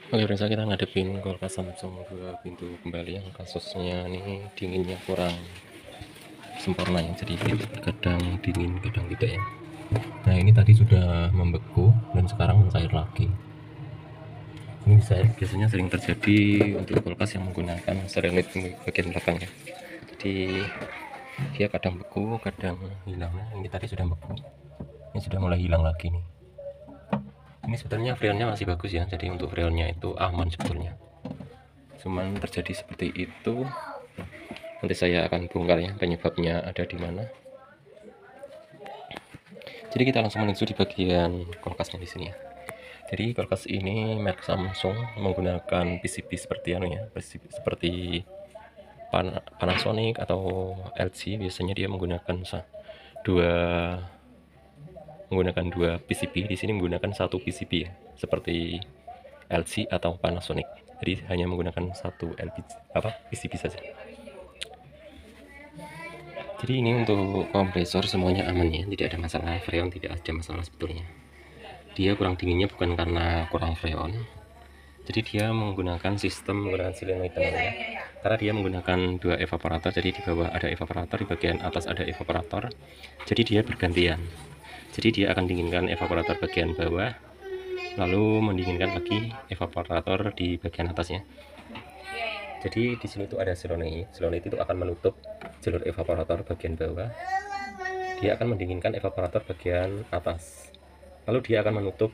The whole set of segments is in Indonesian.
Oke, Prinsa, kita ngadepin kulkas Samsung 2 pintu kembali yang kasusnya nih dinginnya kurang sempurna ya, jadi kadang dingin kadang tidak ya. Nah, ini tadi sudah membeku dan sekarang mencair lagi. Ini biasanya sering terjadi untuk kulkas yang menggunakan serelit bagian belakang ya. Jadi dia kadang beku kadang hilang. Nah, ini tadi sudah beku, ini sudah mulai hilang lagi nih. Ini sebetulnya freonnya masih bagus ya, jadi untuk freonnya itu aman sebetulnya. Cuman terjadi seperti itu, nanti saya akan bongkar ya penyebabnya ada di mana. Jadi kita langsung menuju di bagian kulkasnya di sini ya. Jadi kulkas ini merek Samsung menggunakan PCB seperti seperti Panasonic atau LG. Biasanya dia dua dua PCB. Di sini menggunakan satu PCB ya, seperti LG atau Panasonic. Jadi hanya menggunakan satu PCB saja. Jadi ini untuk kompresor semuanya aman ya, tidak ada masalah. Freon tidak ada masalah sebetulnya. Dia kurang dinginnya bukan karena kurang freon, jadi dia menggunakan solenoid teman-teman ya. Karena dia menggunakan dua evaporator, jadi di bawah ada evaporator, di bagian atas ada evaporator, jadi dia bergantian. Jadi dia akan dinginkan evaporator bagian bawah, lalu mendinginkan lagi evaporator di bagian atasnya. Jadi di sini tuh ada solenoid itu akan menutup jalur evaporator bagian bawah, dia akan mendinginkan evaporator bagian atas, lalu dia akan menutup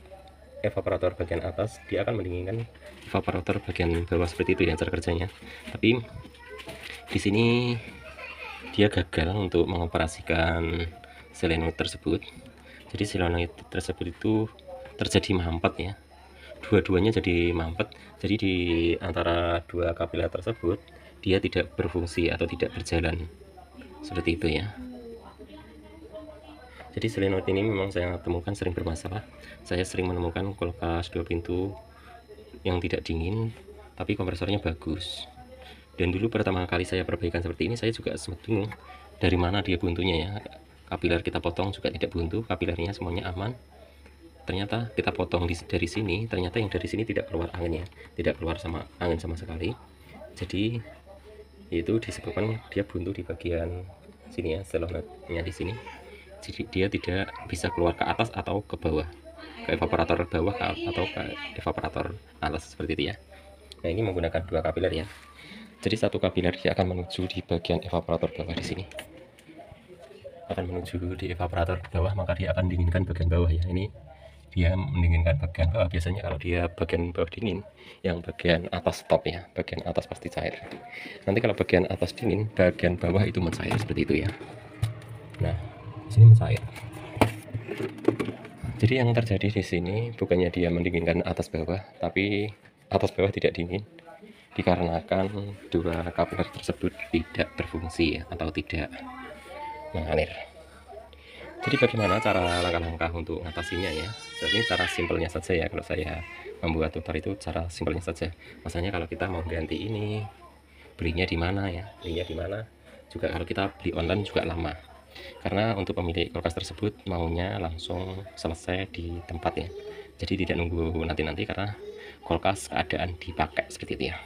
evaporator bagian atas, dia akan mendinginkan evaporator bagian bawah. Seperti itu ya cara kerjanya. Tapi di sini dia gagal untuk mengoperasikan solenoid tersebut. Jadi solenoid tersebut itu terjadi mampet ya, dua-duanya jadi mampet. Jadi di antara dua kapiler tersebut dia tidak berfungsi atau tidak berjalan, seperti itu ya. Jadi solenoid ini memang saya temukan sering bermasalah. Saya sering menemukan kulkas 2 pintu yang tidak dingin tapi kompresornya bagus. Dan dulu pertama kali saya perbaikan seperti ini, saya juga sempat bingung dari mana dia buntunya ya. Kapiler kita potong juga tidak buntu, kapilernya semuanya aman. Ternyata kita potong dari sini, ternyata yang dari sini tidak keluar angin ya, tidak keluar sama angin sama sekali. Jadi itu disebabkan dia buntu di bagian sini ya, selonetnya di sini. Jadi dia tidak bisa keluar ke atas atau ke bawah, ke evaporator bawah atau ke evaporator atas, seperti itu ya. Nah, ini menggunakan dua kapiler ya. Jadi satu kapiler dia akan menuju di bagian evaporator bawah di sini, akan menuju di evaporator bawah, maka dia akan dinginkan bagian bawah ya. Ini dia mendinginkan bagian bawah. Biasanya kalau dia bagian bawah dingin, yang bagian atas stop ya, bagian atas pasti cair. Nanti kalau bagian atas dingin, bagian bawah itu mencair, seperti itu ya. Nah, di sini mencair. Jadi yang terjadi di sini bukannya dia mendinginkan atas bawah, tapi atas bawah tidak dingin, dikarenakan dua kapiler tersebut tidak berfungsi ya, atau tidak mengalir. Jadi bagaimana cara langkah-langkah untuk mengatasinya ya? Jadi cara simpelnya saja ya, kalau saya membuat tutorial itu cara simpelnya saja. Masalahnya kalau kita mau ganti ini, belinya di mana ya? Belinya di mana? Juga kalau kita beli online juga lama. Karena untuk pemilik kulkas tersebut maunya langsung selesai di tempat ya. Jadi tidak nunggu nanti-nanti karena kulkas keadaan dipakai, seperti itu ya.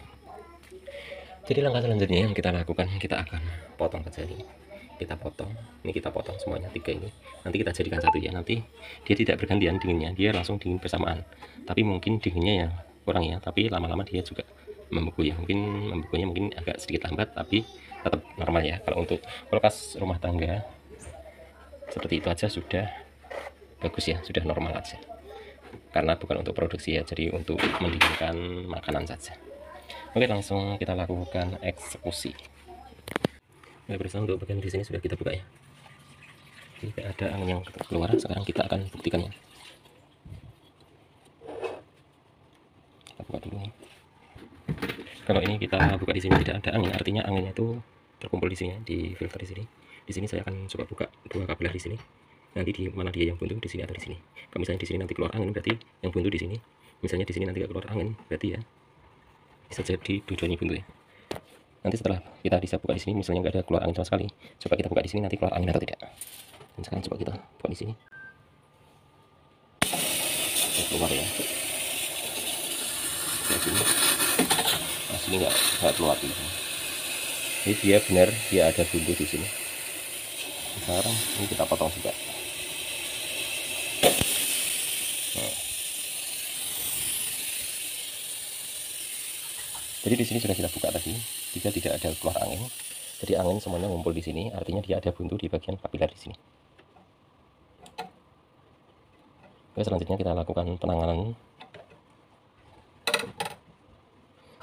Jadi langkah selanjutnya yang kita lakukan, kita akan potong saja ini. Kita potong, ini kita potong semuanya 3 ini. Nanti kita jadikan satu ya. Nanti dia tidak bergantian dinginnya, dia langsung dingin bersamaan. Tapi mungkin dinginnya ya kurang ya, tapi lama-lama dia juga membeku ya. Mungkin membeku mungkin agak sedikit lambat, tapi tetap normal ya. Kalau untuk kulkas rumah tangga seperti itu aja sudah bagus ya, sudah normal aja. Karena bukan untuk produksi ya, jadi untuk mendinginkan makanan saja. Oke, langsung kita lakukan eksekusi. Oke, bersama untuk bagian di sini sudah kita buka ya. Jika ada angin yang keluar, sekarang kita akan buktikan ya. Kita buka dulu nih. Kalau ini kita buka di sini tidak ada angin, artinya anginnya itu terkumpul di sini ya, di filter di sini. Di sini saya akan coba buka dua kapiler di sini. Nanti di mana dia yang buntu, di sini atau di sini. Kalau misalnya di sini nanti keluar angin, berarti yang buntu di sini. Misalnya di sini nanti nggak keluar angin, berarti ya bisa jadi dua-duanya buntu ya. Nanti setelah kita bisa buka di sini, misalnya nggak ada keluar angin sama sekali, coba kita buka di sini nanti keluar angin atau tidak. Dan sekarang coba kita buka di sini. Keluar ya. Oke. di sini. Nah, sini nggak keluar gitu. Jadi dia benar dia ada bumbu di sini. Sekarang ini kita potong juga. Nah. Jadi di sini sudah kita buka tadi, jika tidak ada keluar angin. Jadi angin semuanya ngumpul di sini, artinya dia ada buntu di bagian kapiler di sini. Oke, selanjutnya kita lakukan penanganan.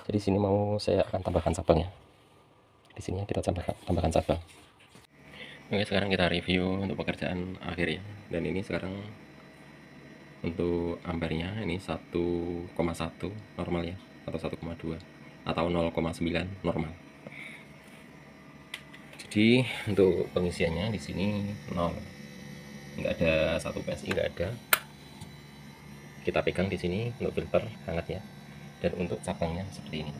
Jadi sini mau saya akan tambahkan sabang ya. Di sini kita tambahkan sabang. Oke, sekarang kita review untuk pekerjaan akhir ya. Dan ini sekarang untuk ampernya ini 1,1 normal ya, atau 1,2 atau 0,9 normal. Jadi untuk pengisiannya di sini 0, nggak ada 1 PSI, nggak ada. Kita pegang di sini untuk filter hangat ya. Dan untuk cabangnya seperti ini.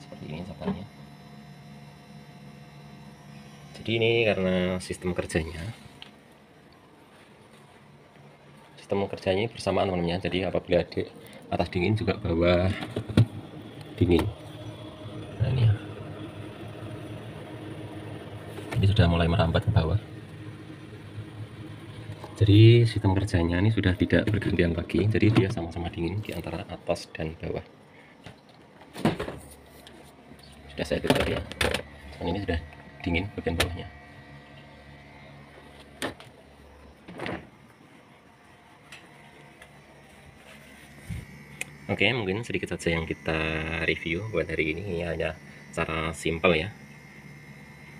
Seperti ini cabangnya. Jadi ini karena sistem kerjanya bersamaan teman-teman. Jadi apabila di atas dingin juga bawah dingin. Nah ini ya. Ini sudah mulai merambat ke bawah. Jadi sistem kerjanya ini sudah tidak bergantian lagi. Jadi dia sama-sama dingin di antara atas dan bawah. Sudah saya filter ya. Dan ini sudah dingin bagian bawahnya. Oke, mungkin sedikit saja yang kita review buat hari ini. Ini hanya cara simple ya.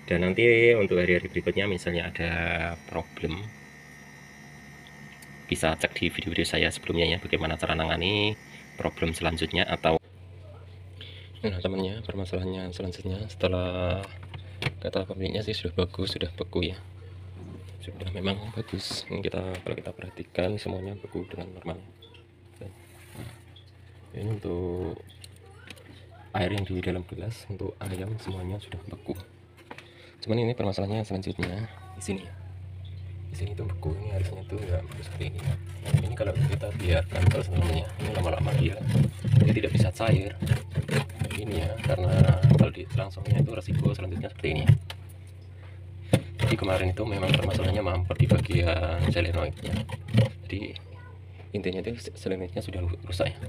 Dan nanti untuk hari-hari berikutnya misalnya ada problem, bisa cek di video-video saya sebelumnya ya, bagaimana cara nangani problem selanjutnya. Atau nah temannya, permasalahannya selanjutnya setelah kata pemiliknya sih sudah bagus, sudah beku ya, sudah memang bagus. Ini kalau kita perhatikan semuanya beku dengan normal. Ini untuk air yang di dalam gelas untuk ayam semuanya sudah beku. Cuman ini permasalahannya selanjutnya di sini ya. Di sini itu beku, ini harusnya itu nggak beku seperti ini. Ini kalau kita biarkan terus namanya, ini lama-lama dia tidak bisa cair. Ini ya, karena kalau langsungnya itu resiko selanjutnya seperti ini. Jadi kemarin itu memang permasalahannya mampet di bagian selenoidnya. Jadi intinya itu selenoidnya sudah rusak ya.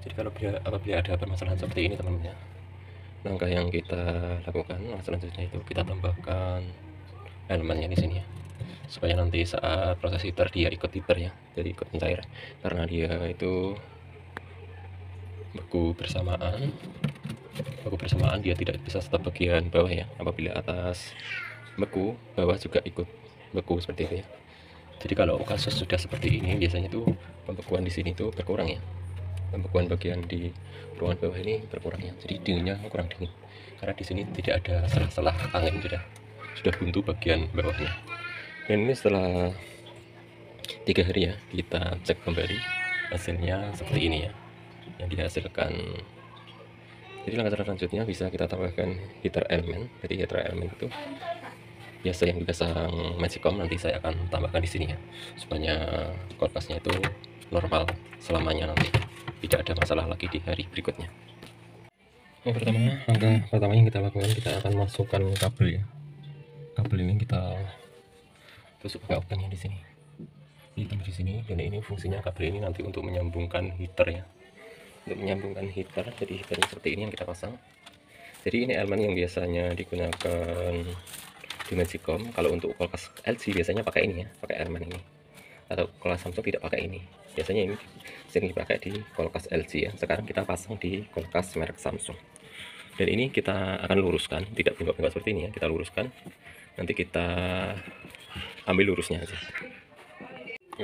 Jadi apabila ada permasalahan seperti ini teman-teman ya, langkah yang kita lakukan selanjutnya itu kita tambahkan elemennya di sini ya, supaya nanti saat proses heater dia ikut heater ya, jadi ikut mencair. Karena dia itu beku bersamaan dia tidak bisa tetap bagian bawah ya. Apabila atas beku, bawah juga ikut beku seperti itu ya. Jadi kalau kasus sudah seperti ini, biasanya tuh pembekuan di sini tuh berkurang ya. Pembekuan bagian di ruangan bawah ini berkurang ya. Jadi dinginnya kurang dingin. Karena di sini tidak ada selah-selah angin, sudah buntu bagian bawahnya. Dan ini setelah 3 hari ya, kita cek kembali hasilnya seperti ini ya, yang dihasilkan. Jadi langkah selanjutnya bisa kita tambahkan heater element. Jadi heater element itu biasa yang dipasang Magicom, nanti saya akan tambahkan di sini ya, supaya kulkasnya itu normal selamanya, nanti tidak ada masalah lagi di hari berikutnya. Yang langkah pertama yang kita lakukan, kita akan masukkan kabel ya. Kabel ini kita tusuk pakai opennya di sini, ditambah di sini. Dan ini fungsinya kabel ini nanti untuk menyambungkan heater ya, untuk menyambungkan heater. Jadi heaternya seperti ini yang kita pasang. Jadi ini elemen yang biasanya digunakan di Magicom. Kalau untuk kulkas LG biasanya pakai ini ya, pakai elemen ini. Atau kulkas Samsung tidak pakai ini. Biasanya ini sering dipakai di kulkas LG ya. Sekarang kita pasang di kulkas merek Samsung. Dan ini kita akan luruskan, tidak bengkok-bengkok seperti ini ya. Kita luruskan. Nanti kita ambil lurusnya aja.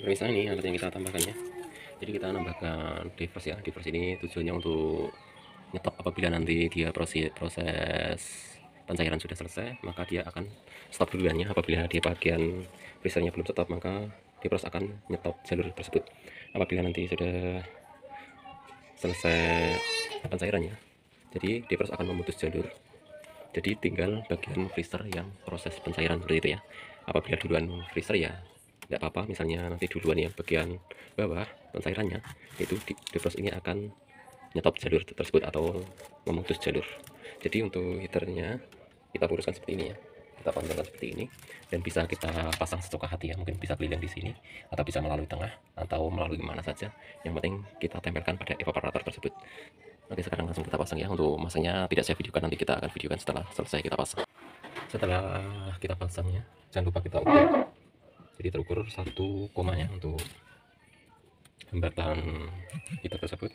Misalnya ini alat yang kita tambahkan ya. Jadi kita nambahkan diverse ya. Diverse ini tujuannya untuk nyetop apabila nanti dia proses pencairan sudah selesai, maka dia akan stop duluan ya. Apabila di bagian freezernya belum stop, maka diverse akan nyetop jalur tersebut. Apabila nanti sudah selesai pencairannya, jadi diverse akan memutus jalur. Jadi tinggal bagian freezer yang proses pencairan seperti itu ya. Apabila duluan freezer ya tidak apa-apa, misalnya nanti duluan yang bagian bawah cairannya itu defrost ini akan nyetop jalur tersebut atau memutus jalur. Jadi untuk heaternya kita luruskan seperti ini ya, kita panjangkan seperti ini, dan bisa kita pasang sesuka hati ya, mungkin bisa keliling di sini atau bisa melalui tengah atau melalui mana saja, yang penting kita tempelkan pada evaporator tersebut. Oke, sekarang langsung kita pasang ya. Untuk masanya tidak saya videokan, nanti kita akan videokan setelah selesai kita pasang. Setelah kita pasangnya, jangan lupa kita ukur. Jadi terukur 1 komanya untuk hambatan heater tersebut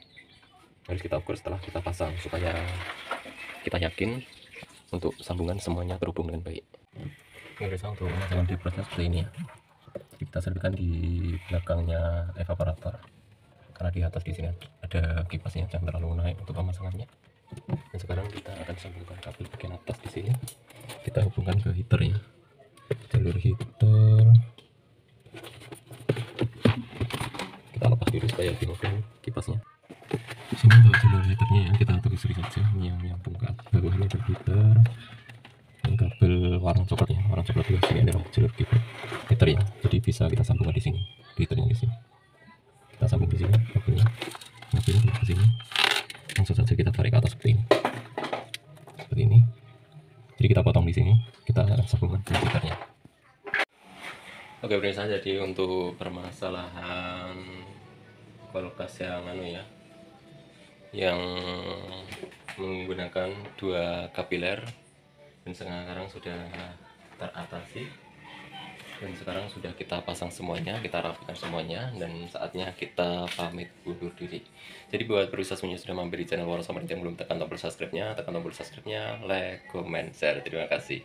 harus kita ukur setelah kita pasang, supaya kita yakin untuk sambungan semuanya terhubung dengan baik. Ini biasa untuk pemasangan di proses seperti ini ya. Jadi kita selipkan di belakangnya evaporator, karena di atas di sini ada kipasnya, jangan terlalu naik untuk pemasangannya. Dan sekarang kita akan sambungkan kabel bagian atas di sini, kita hubungkan ke heaternya, jalur heater. Kita lepas dulu supaya dimakan kipasnya. Di sini untuk jalur heaternya ya, kita telusuri saja yang nyambung ke bawah ini jalur heater, dan kabel warna coklatnya, warna coklat di sini adalah jalur heater ya. Jadi bisa kita sambungkan di sini, heaternya di sini. Kita sambung di sini kabelnya, kabel ke sini, langsung saja kita tarik ke atas seperti ini. Jadi kita potong di sini, kita sambungkan ke heaternya. Oke pemirsa, jadi untuk permasalahan kulkas yang yang menggunakan 2 kapiler, dan sekarang sudah teratasi, dan sekarang sudah kita pasang semuanya, kita rapikan semuanya, dan saatnya kita pamit undur diri. Jadi buat pemirsa semuanya sudah mampir di channel Waros Samarinda yang belum tekan tombol subscribe-nya, tekan tombol subscribe-nya, like, comment, share. Terima kasih.